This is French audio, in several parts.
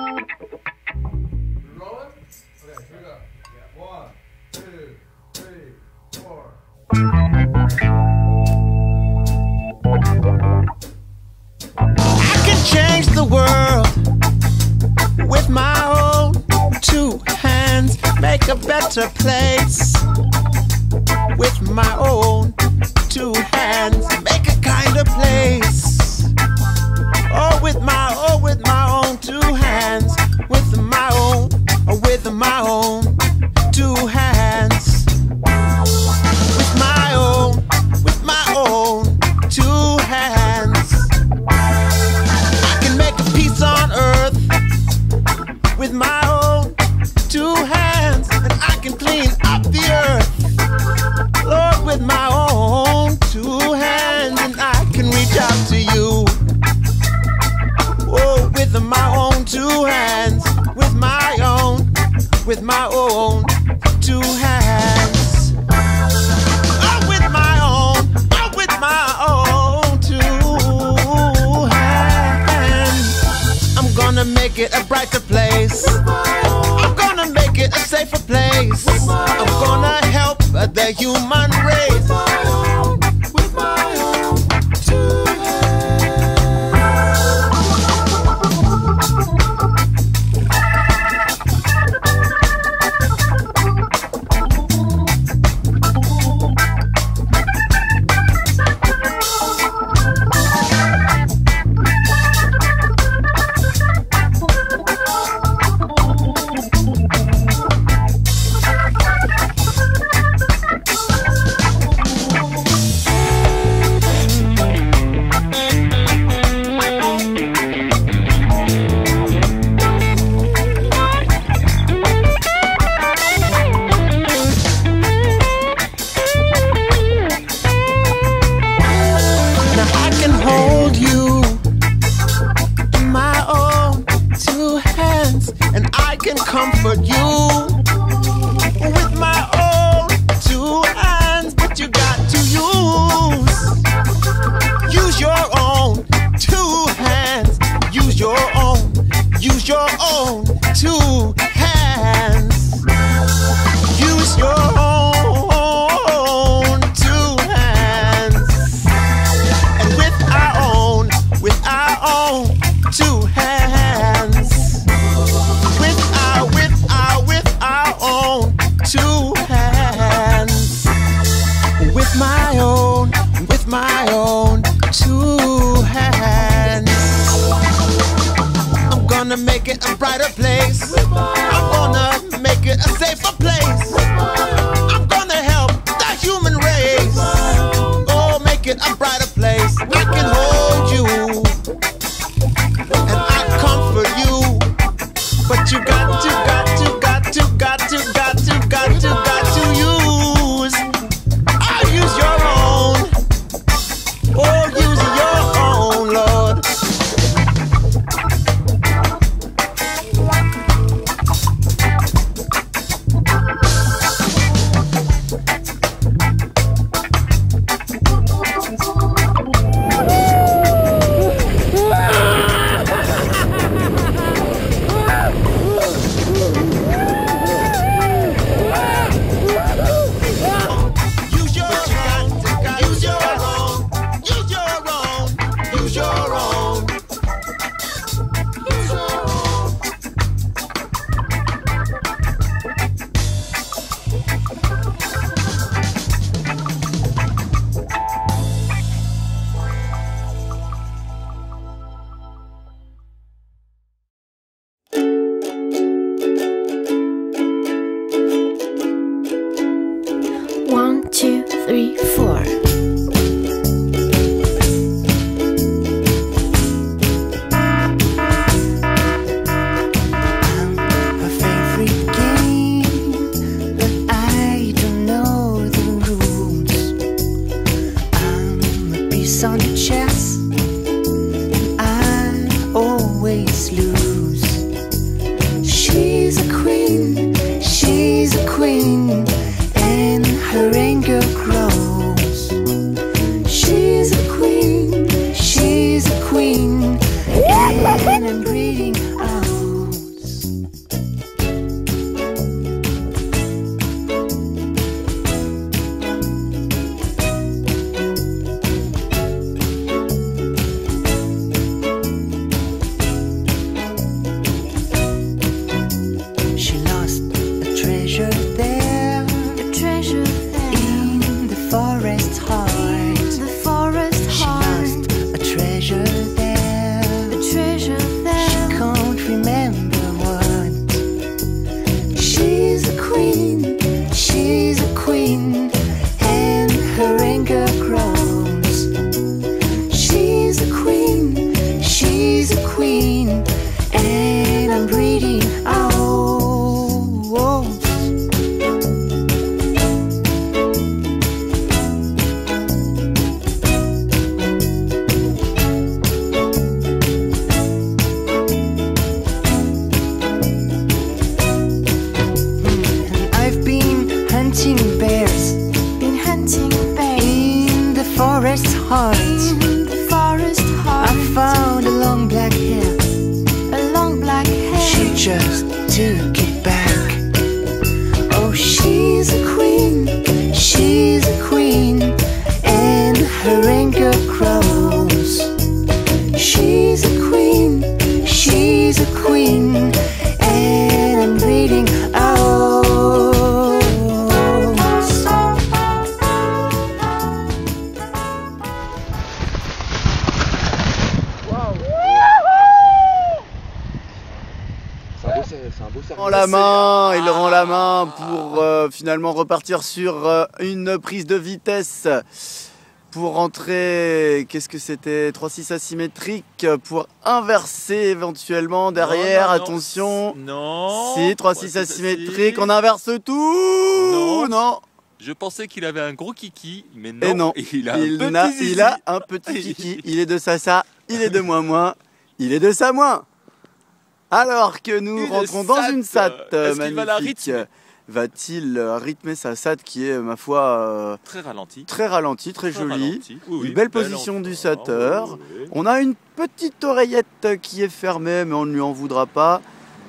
Rolling? Okay, here we go. Yeah. 1, 2, 3, 4. I can change the world with my own 2 hands, make a better place with my own 2 hands, make a kinder place. Oh, with my own 2 hands, with my own 2 hands, with my own 2 hands. I can make a peace on earth with my own 2 hands, and I can clean up the earth, Lord, with my own 2 hands, and I can reach out to you. Oh, with my own 2 hands, with my own 2 hands. Oh, with my own 2 hands. I'm gonna make it a brighter place. I'm gonna make it a safer place. I'm gonna help the human race. With my own 2 comfort you with my own 2 hands, but you got to use your own 2 hands, use your own 2 hands, use your own 2 hands, and with our own 2 hands. With our own 2 hands, with my own 2 hands. I'm gonna make it a brighter place. I'm gonna make it a safer place. I'm gonna help the human race. Oh, make it a brighter place. I can hold you and I comfort you, but you got to use. I'll use your own. Oh, use your own, Lord. rend la main, il rend la main pour finalement repartir sur une prise de vitesse pour rentrer, qu'est-ce que c'était, 3-6 asymétrique pour inverser éventuellement derrière, non, attention. Non. Si, 3-6 asymétrique, on inverse tout. Non. Je pensais qu'il avait un gros kiki, mais non. Et non, Il a un petit kiki, il est de ça, il est de moins, il est de ça moins. Alors que nous rentrons dans une SAT magnifique. Va-t-il rythmer sa SAT qui est, ma foi, très ralenti, très jolie. Oui, une belle position du satteur. On a une petite oreillette qui est fermée, mais on ne lui en voudra pas.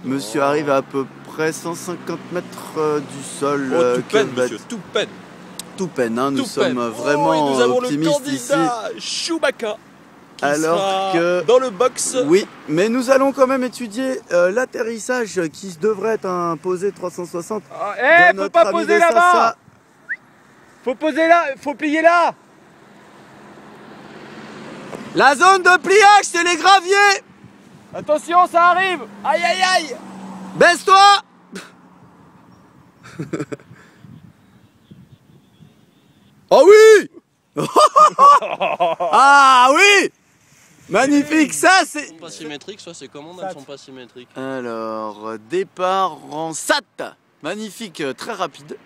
Monsieur arrive à peu près 150 mètres du sol. Oh, tout peine, monsieur, tout peine. Tout peine, hein, nous sommes vraiment nous avons optimistes le ici. Chewbacca. Alors que dans le box. Oui, mais nous allons quand même étudier l'atterrissage qui devrait être un posé 360. Faut pas poser là-bas. Faut poser là, faut plier là. La zone de pliage, c'est les graviers. Attention, ça arrive. Aïe aïe aïe. Baisse-toi. Oh oui. Ah oui. Magnifique, ça c'est... Elles sont pas symétriques, soit c'est commande, elles sont pas symétriques. Alors, départ en SAT. Magnifique, très rapide.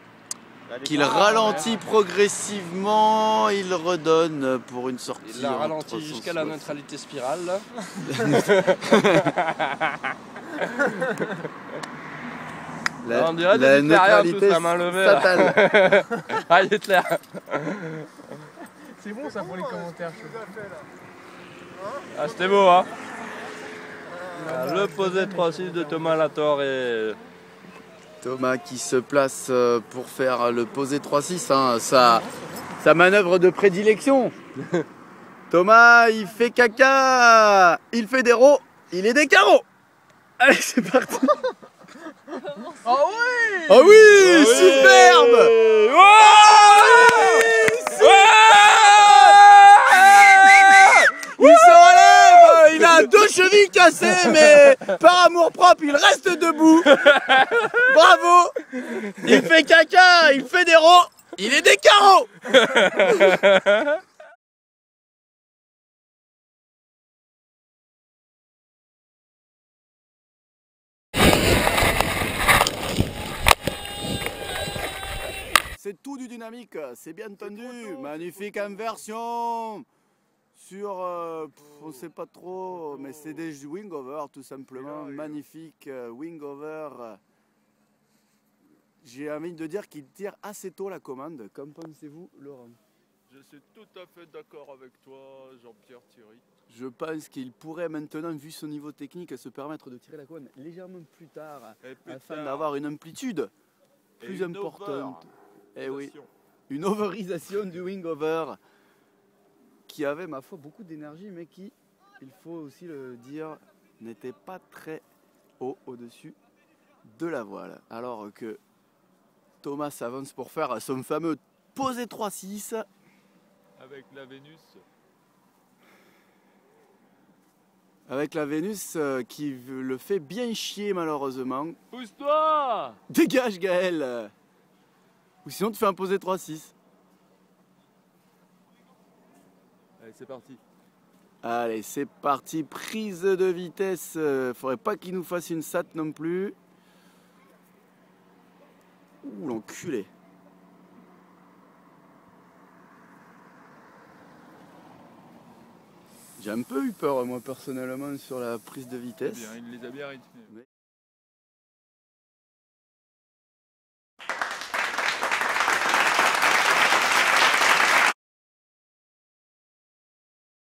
Qu'il ralentit progressivement, il redonne pour une sortie. Il l'a ralenti jusqu'à la neutralité spirale. Là. On dirait des neutralité à main levée. Fatale. Ah, Hitler. C'est bon ça pour les commentaires. Ah, c'était beau, hein. Le posé 3-6 de Thomas Latorre et... Thomas qui se place pour faire le posé 3-6, hein, sa manœuvre de prédilection. Thomas, il fait caca, il fait des rots, il est des carreaux. Allez, c'est parti. Oh oui. Oh oui, superbe. Il se relève, il a 2 chevilles cassées, mais par amour propre, il reste debout. Bravo. Il fait caca, il fait des rots, il est des carreaux. C'est tout du dynamique, c'est bien entendu. Magnifique inversion. Sur, on ne sait pas trop, mais c'est des wing over tout simplement. Magnifique wing over. J'ai envie de dire qu'il tire assez tôt la commande. Qu'en pensez-vous, Laurent? Je suis tout à fait d'accord avec toi, Jean-Pierre Thierry. Je pense qu'il pourrait maintenant, vu son niveau technique, se permettre de tirer la commande légèrement plus tard, afin d'avoir une amplitude plus importante. Eh oui, une overisation du wing over qui avait, ma foi, beaucoup d'énergie, mais qui, il faut aussi le dire, n'était pas très haut au-dessus de la voile. Alors que Thomas avance pour faire son fameux posé 3-6. Avec la Vénus. Avec la Vénus qui le fait bien chier malheureusement. Pousse-toi! Dégage Gaël! Ou sinon tu fais un posé 3-6. Allez, c'est parti. Allez, c'est parti. Prise de vitesse. Faudrait pas qu'il nous fasse une SAT non plus. Ouh, l'enculé. J'ai un peu eu peur, moi, personnellement, sur la prise de vitesse. Il les a bien rythmés.